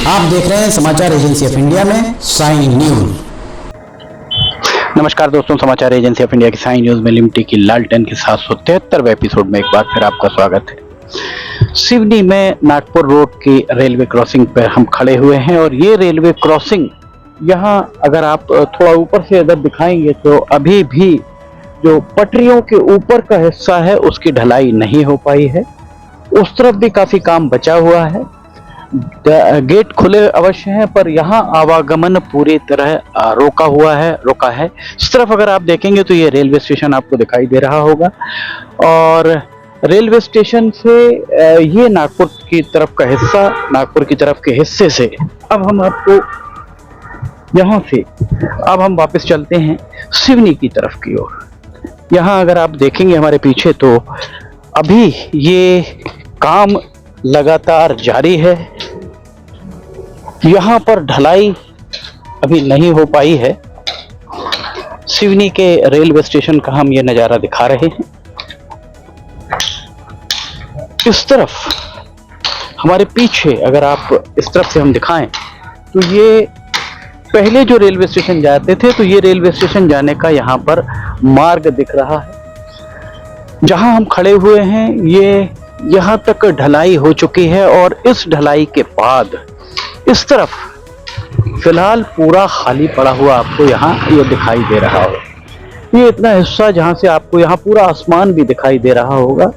आप देख रहे हैं समाचार एजेंसी ऑफ इंडिया में साइन न्यूज। नमस्कार दोस्तों, समाचार एजेंसी ऑफ इंडिया की साइन न्यूज में लिमिटेड की लालटेन के 773वें एपिसोड में एक बार फिर आपका स्वागत है। सिवनी में नागपुर रोड की रेलवे क्रॉसिंग पर हम खड़े हुए हैं और ये रेलवे क्रॉसिंग यहाँ अगर आप थोड़ा ऊपर से अगर दिखाएंगे तो अभी भी जो पटरियों के ऊपर का हिस्सा है उसकी ढलाई नहीं हो पाई है। उस तरफ भी काफी काम बचा हुआ है। गेट खुले अवश्य हैं पर यहाँ आवागमन पूरी तरह रोका है। इस तरफ अगर आप देखेंगे तो ये रेलवे स्टेशन आपको दिखाई दे रहा होगा और रेलवे स्टेशन से ये नागपुर की तरफ का हिस्सा, नागपुर की तरफ के हिस्से से अब हम आपको यहाँ से अब हम वापस चलते हैं सिवनी की तरफ की ओर। यहाँ अगर आप देखेंगे हमारे पीछे तो अभी ये काम लगातार जारी है। यहाँ पर ढलाई अभी नहीं हो पाई है। सिवनी के रेलवे स्टेशन का हम ये नज़ारा दिखा रहे हैं। इस तरफ हमारे पीछे अगर आप इस तरफ से हम दिखाएं तो ये पहले जो रेलवे स्टेशन जाते थे तो ये रेलवे स्टेशन जाने का यहाँ पर मार्ग दिख रहा है। जहाँ हम खड़े हुए हैं ये यहाँ तक ढलाई हो चुकी है और इस ढलाई के बाद इस तरफ फिलहाल पूरा खाली पड़ा हुआ आपको यहाँ ये दिखाई दे रहा होगा। ये इतना हिस्सा जहाँ से आपको यहाँ पूरा आसमान भी दिखाई दे रहा होगा।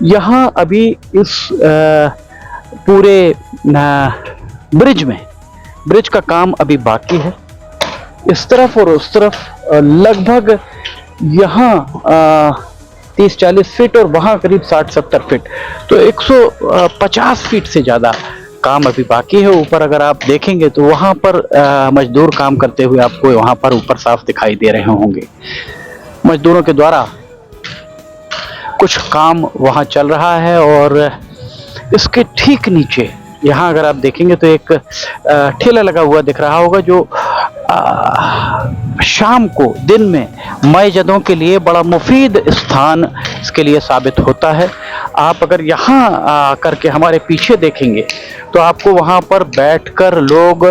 यहाँ अभी इस पूरे ब्रिज का काम अभी बाकी है। इस तरफ और उस तरफ लगभग यहाँ 30-40 फीट और वहाँ करीब 60-70 फीट, तो 150 फीट से ज़्यादा काम अभी बाकी है। ऊपर अगर आप देखेंगे तो वहाँ पर मजदूर काम करते हुए आपको वहाँ पर ऊपर साफ दिखाई दे रहे होंगे। मजदूरों के द्वारा कुछ काम वहाँ चल रहा है और इसके ठीक नीचे यहाँ अगर आप देखेंगे तो एक ठेला लगा हुआ दिख रहा होगा जो शाम को दिन में मस्जिदों के लिए बड़ा मुफीद स्थान इसके लिए साबित होता है। आप अगर यहाँ करके हमारे पीछे देखेंगे तो आपको वहाँ पर बैठकर लोग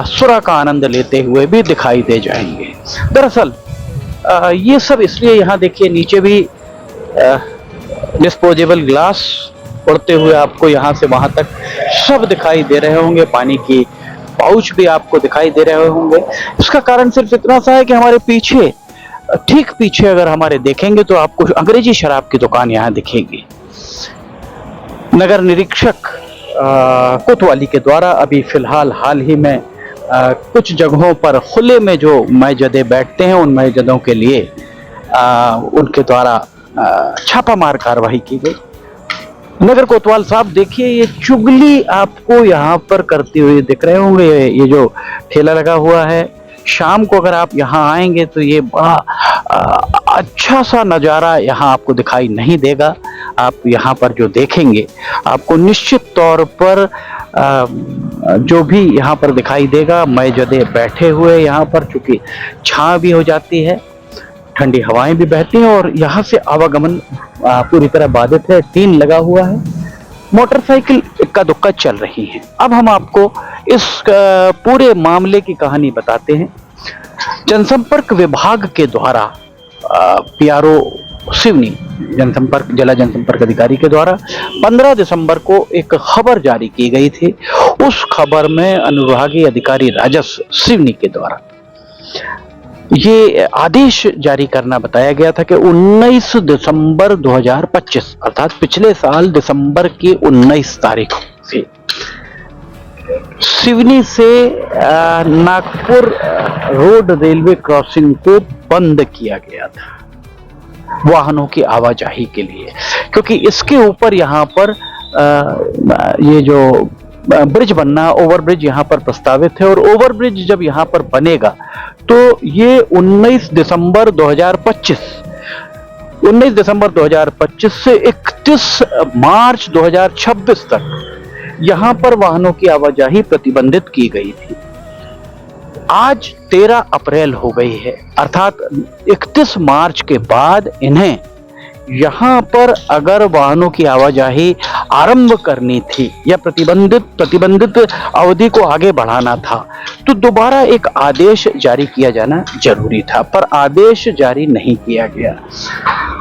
सुरा का आनंद लेते हुए भी दिखाई दे जाएंगे। दरअसल ये सब इसलिए यहाँ देखिए नीचे भी डिस्पोजेबल ग्लास उड़ते हुए आपको यहाँ से वहाँ तक सब दिखाई दे रहे होंगे। पानी की पाउच भी आपको दिखाई दे रहे होंगे। इसका कारण सिर्फ इतना सा है कि हमारे पीछे, ठीक पीछे अगर हमारे देखेंगे तो आपको अंग्रेजी शराब की दुकान यहाँ दिखेगी। नगर निरीक्षक कोतवाली के द्वारा अभी फिलहाल हाल ही में कुछ जगहों पर खुले में जो मस्जिदें बैठते हैं उन मस्जिदों के लिए उनके द्वारा छापामार कार्रवाई की गई। नगर कोतवाल साहब देखिए ये चुगली आपको यहाँ पर करते हुए दिख रहे होंगे। ये जो ठेला लगा हुआ है, शाम को अगर आप यहाँ आएंगे तो ये बड़ा अच्छा सा नज़ारा यहाँ आपको दिखाई नहीं देगा। आप यहाँ पर जो देखेंगे आपको निश्चित तौर पर जो भी यहाँ पर दिखाई देगा मस्जिदें बैठे हुए यहाँ पर, चूंकि छाँव भी हो जाती है, ठंडी हवाएं भी बहती हैं और यहाँ से आवागमन पूरी तरह बाधित है। टीन लगा हुआ है, मोटरसाइकिल इक्का दुक्का चल रही है। अब हम आपको इस पूरे मामले की कहानी बताते हैं। जनसंपर्क विभाग के द्वारा पीआरओ सिवनी जिला जनसंपर्क अधिकारी के द्वारा 15 दिसंबर को एक खबर जारी की गई थी। उस खबर में अनुविभागीय अधिकारी राजस्व सिवनी के द्वारा ये आदेश जारी करना बताया गया था कि 19 दिसंबर 2025 अर्थात पिछले साल दिसंबर की 19 तारीख से सिवनी से नागपुर रोड रेलवे क्रॉसिंग को बंद किया गया था वाहनों की आवाजाही के लिए, क्योंकि इसके ऊपर यहाँ पर ये जो ब्रिज बनना, ओवरब्रिज यहाँ पर प्रस्तावित है और ओवरब्रिज जब यहाँ पर बनेगा तो ये 19 दिसंबर 2025 से 31 मार्च 2026 तक यहाँ पर वाहनों की आवाजाही प्रतिबंधित की गई थी। आज 13 अप्रैल हो गई है, अर्थात 31 मार्च के बाद इन्हें यहाँ पर अगर वाहनों की आवाजाही आरंभ करनी थी या प्रतिबंधित अवधि को आगे बढ़ाना था तो दोबारा एक आदेश जारी किया जाना जरूरी था, पर आदेश जारी नहीं किया गया।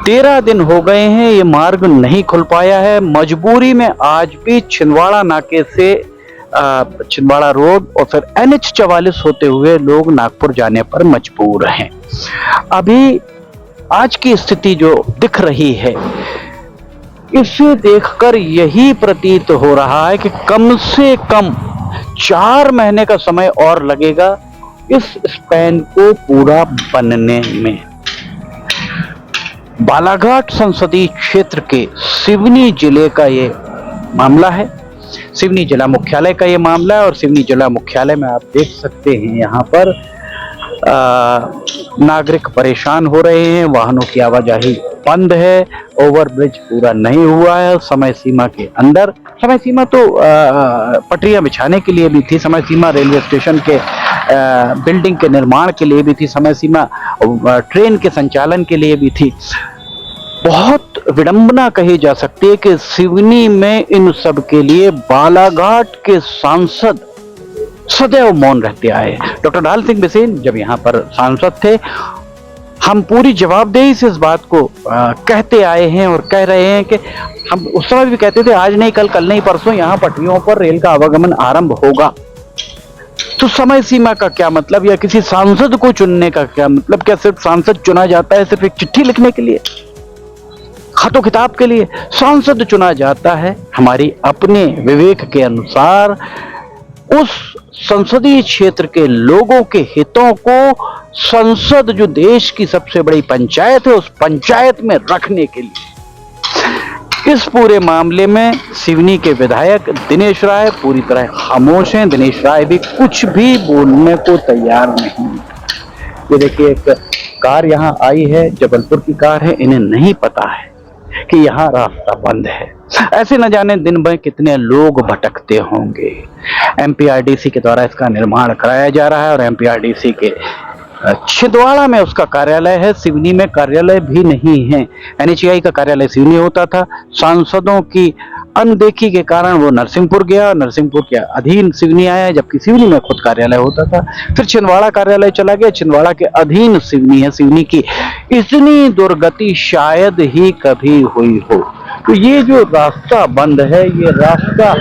13 दिन हो गए हैं, ये मार्ग नहीं खुल पाया है। मजबूरी में आज भी छिंदवाड़ा नाके से छिंदवाड़ा रोड और फिर NH-44 होते हुए लोग नागपुर जाने पर मजबूर हैं। अभी आज की स्थिति जो दिख रही है, इसे देखकर यही प्रतीत हो रहा है कि कम से कम 4 महीने का समय और लगेगा इस स्पैन को पूरा बनने में। बालाघाट संसदीय क्षेत्र के सिवनी जिले का ये मामला है, सिवनी जिला मुख्यालय का ये मामला है। और सिवनी जिला मुख्यालय में आप देख सकते हैं यहाँ पर नागरिक परेशान हो रहे हैं, वाहनों की आवाजाही बंद है, ओवरब्रिज पूरा नहीं हुआ है समय सीमा के अंदर। समय सीमा तो पटरियां बिछाने के लिए भी थी, समय सीमा रेलवे स्टेशन के बिल्डिंग के निर्माण के लिए भी थी, समय सीमा ट्रेन के संचालन के लिए भी थी। बहुत विडंबना कही जा सकती है कि सिवनी में इन सब के लिए बालाघाट के सांसद सदैव मौन रहते आए। डॉक्टर ढाल सिंह बिसेन जब यहाँ पर सांसद थे, हम पूरी जवाबदेही से इस बात को कहते आए हैं और कह रहे हैं कि हम उस समय भी कहते थे आज नहीं कल, कल नहीं परसों यहाँ पटरियों पर रेल का आवागमन आरंभ होगा। तो समय सीमा का क्या मतलब, या किसी सांसद को चुनने का क्या मतलब? क्या सिर्फ सांसद चुना जाता है सिर्फ एक चिट्ठी लिखने के लिए, खतो किताब के लिए? सांसद चुना जाता है हमारी अपने विवेक के अनुसार, उस संसदीय क्षेत्र के लोगों के हितों को संसद जो देश की सबसे बड़ी पंचायत है उस पंचायत में रखने के लिए। इस पूरे मामले में सिवनी के विधायक दिनेश राय पूरी तरह खामोश हैं। दिनेश राय भी कुछ भी बोलने को तैयार नहीं। ये देखिए एक कार यहाँ आई है, जबलपुर की कार है, इन्हें नहीं पता है कि यहाँ रास्ता बंद है। ऐसे न जाने दिन भर कितने लोग भटकते होंगे। MPRDC के द्वारा इसका निर्माण कराया जा रहा है और MPRDC के छिंदवाड़ा में उसका कार्यालय है, सिवनी में कार्यालय भी नहीं है। NHAI का कार्यालय सिवनी होता था, सांसदों की अनदेखी के कारण वो नरसिंहपुर गया, नरसिंहपुर के अधीन सिवनी आया, जबकि सिवनी में खुद कार्यालय होता था। फिर छिंदवाड़ा कार्यालय चला गया, छिंदवाड़ा के अधीन सिवनी है। सिवनी की इतनी दुर्गति शायद ही कभी हुई हो। तो ये जो रास्ता बंद है, ये रास्ता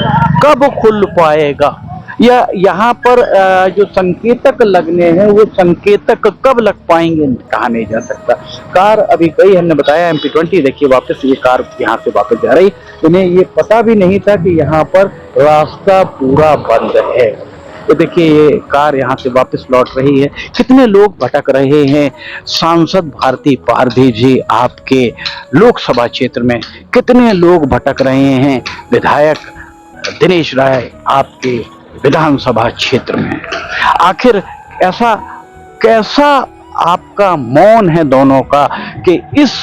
कब खुल पाएगा, या यहाँ पर जो संकेतक लगने हैं वो संकेतक कब लग पाएंगे, कहा नहीं जा सकता। कार अभी गई, हमने बताया MP20, देखिए वापस ये कार यहाँ से वापस जा रही। इन्हें ये पता भी नहीं था कि यहाँ पर रास्ता पूरा बंद है। तो देखिए ये कार यहाँ से वापस लौट रही है। कितने लोग भटक रहे हैं। सांसद भारती पारधी जी आपके लोकसभा क्षेत्र में कितने लोग भटक रहे हैं। विधायक दिनेश राय आपके विधानसभा क्षेत्र में। आखिर ऐसा कैसा आपका मौन है दोनों का कि इस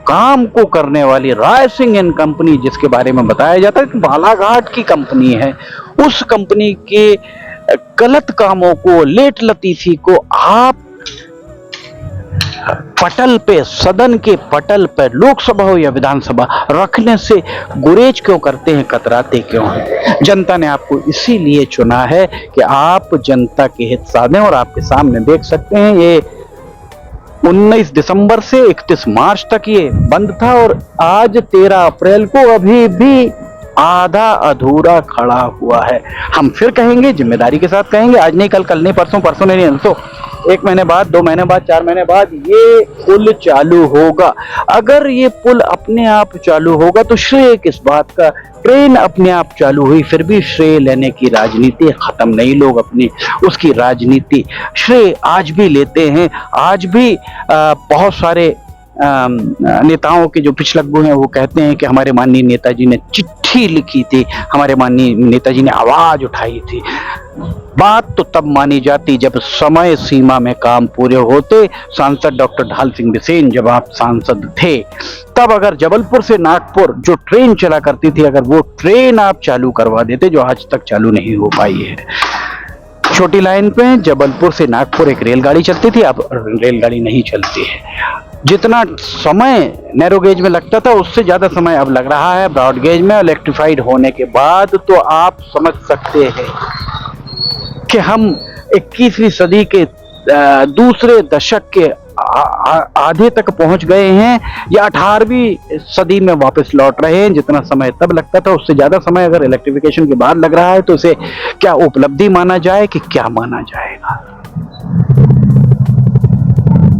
काम को करने वाली राय सिंह एंड कंपनी, जिसके बारे में बताया जाता है कि बालाघाट की कंपनी है, उस कंपनी के गलत कामों को, लेट लतीफी को आप पटल पे, सदन के पटल पर, लोकसभा हो या विधानसभा, रखने से गुरेज क्यों करते हैं, कतराते क्यों हैं? जनता ने आपको इसीलिए चुना है कि आप जनता के हित साधें। और आपके सामने देख सकते हैं ये 19 दिसंबर से 31 मार्च तक ये बंद था और आज 13 अप्रैल को अभी भी आधा अधूरा खड़ा हुआ है। हम फिर कहेंगे, जिम्मेदारी के साथ कहेंगे, आज नहीं कल, कल नहीं परसों, परसों नहीं परसों, 1 महीने बाद, 2 महीने बाद, 4 महीने बाद ये पुल चालू होगा। अगर ये पुल अपने आप चालू होगा तो श्रेय किस बात का? ट्रेन अपने आप चालू हुई, फिर भी श्रेय लेने की राजनीति खत्म नहीं। लोग अपनी उसकी राजनीति श्रेय आज भी लेते हैं। आज भी बहुत सारे नेताओं के जो पिछलग्गू हैं वो कहते हैं कि हमारे माननीय नेताजी ने चिट्ठी लिखी थी, हमारे माननीय नेताजी ने आवाज उठाई थी। बात तो तब मानी जाती जब समय सीमा में काम पूरे होते। सांसद डॉक्टर ढाल सिंह बिसेन जब आप सांसद थे, तब अगर जबलपुर से नागपुर जो ट्रेन चला करती थी, अगर वो ट्रेन आप चालू करवा देते, जो आज तक चालू नहीं हो पाई है। छोटी लाइन पे जबलपुर से नागपुर एक रेलगाड़ी चलती थी, अब रेलगाड़ी नहीं चलती है। जितना समय नैरो गेज में लगता था उससे ज़्यादा समय अब लग रहा है ब्रॉड गेज में। इलेक्ट्रिफाइड होने के बाद तो आप समझ सकते हैं कि हम 21वीं सदी के दूसरे दशक के आधे तक पहुंच गए हैं या 18वीं सदी में वापस लौट रहे हैं। जितना समय तब लगता था उससे ज़्यादा समय अगर इलेक्ट्रिफिकेशन के बाद लग रहा है तो इसे क्या उपलब्धि माना जाए कि क्या माना जाएगा।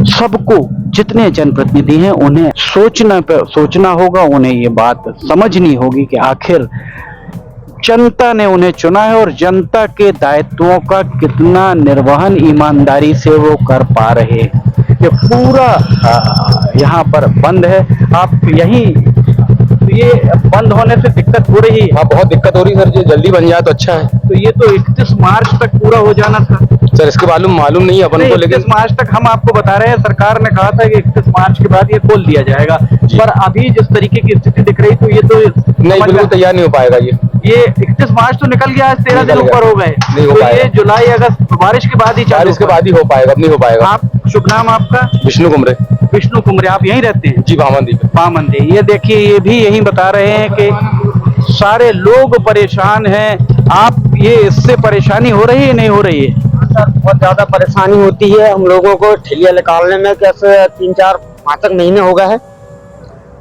सबको, जितने जनप्रतिनिधि हैं उन्हें सोचना होगा, उन्हें ये बात समझनी होगी कि आखिर जनता ने उन्हें चुना है और जनता के दायित्वों का कितना निर्वहन ईमानदारी से वो कर पा रहे हैं। ये पूरा यहाँ पर बंद है। आप यहीं, ये बंद होने से दिक्कत हो रही है। हाँ, बहुत दिक्कत हो रही है सर, ये जल्दी बन जाए तो अच्छा है। तो ये तो 31 मार्च तक पूरा हो जाना था सर, इसके मालूम नहीं है अपन को, लेकिन 31 मार्च तक हम आपको बता रहे हैं। सरकार ने कहा था कि 31 मार्च के बाद ये खोल दिया जाएगा, पर अभी जिस तरीके की स्थिति दिख रही तो ये तो नहीं, बिल्कुल तैयार नहीं हो पाएगा। ये 31 मार्च तो निकल गया, आज 13 दिन ऊपर हो गए, तो ये जुलाई अगस्त बारिश के बाद ही बारिश के बाद ही हो पाएगा, अब नहीं हो पाएगा। आप, शुभ नाम आपका? विष्णु कुमरे। विष्णु कुमरे, आप यहीं रहते हैं? जी, पामंदी। ये देखिए, ये भी यही बता रहे हैं कि सारे लोग परेशान हैं। आप, ये इससे परेशानी हो रही है नहीं हो रही है? सर, बहुत ज्यादा परेशानी होती है हम लोगों को ठेलिया निकालने में। कैसे 3-4-5 तक महीने हो गए हैं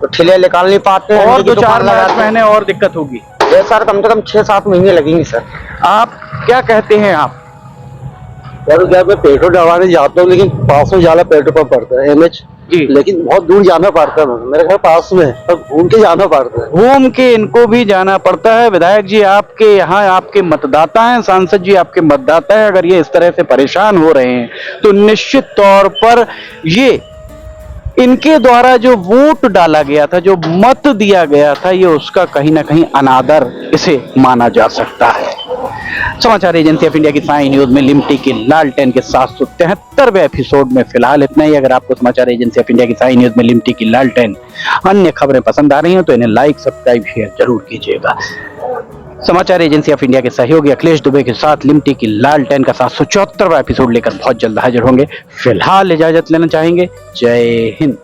तो ठेलिया निकाल नहीं पाते हैं। और 2-4 महीने और दिक्कत होगी। ये सर कम से कम 6-7 महीने लगेंगे सर। आप क्या कहते हैं? आप सर, क्या मैं पेट्रोल डलवाने जाता हूँ लेकिन पास में ज्यादा पेट्रोल पंप पड़ता है MH जी, लेकिन बहुत दूर जाना पड़ता है। मेरे घर पास में है, घूम के जाना पड़ता है। घूम के इनको भी जाना पड़ता है। विधायक जी आपके यहाँ आपके मतदाता हैं, सांसद जी आपके मतदाता हैं। अगर ये इस तरह से परेशान हो रहे हैं तो निश्चित तौर पर ये इनके द्वारा जो वोट डाला गया था, जो मत दिया गया था, ये उसका कहीं ना कहीं अनादर इसे माना जा सकता है। समाचार एजेंसी ऑफ इंडिया की साई न्यूज में लिमटी की लालटेन के 773वें एपिसोड में फिलहाल इतना ही। अगर आपको समाचार एजेंसी ऑफ इंडिया की साई न्यूज में लिमटी की लालटेन अन्य खबरें पसंद आ रही हैं तो इन्हें लाइक, सब्सक्राइब, शेयर जरूर कीजिएगा। समाचार एजेंसी ऑफ इंडिया के सहयोगी अखिलेश दुबे के साथ लिमटी की लालटेन का 774वां एपिसोड लेकर बहुत जल्द हाजिर होंगे। फिलहाल इजाजत लेना चाहेंगे। जय हिंद।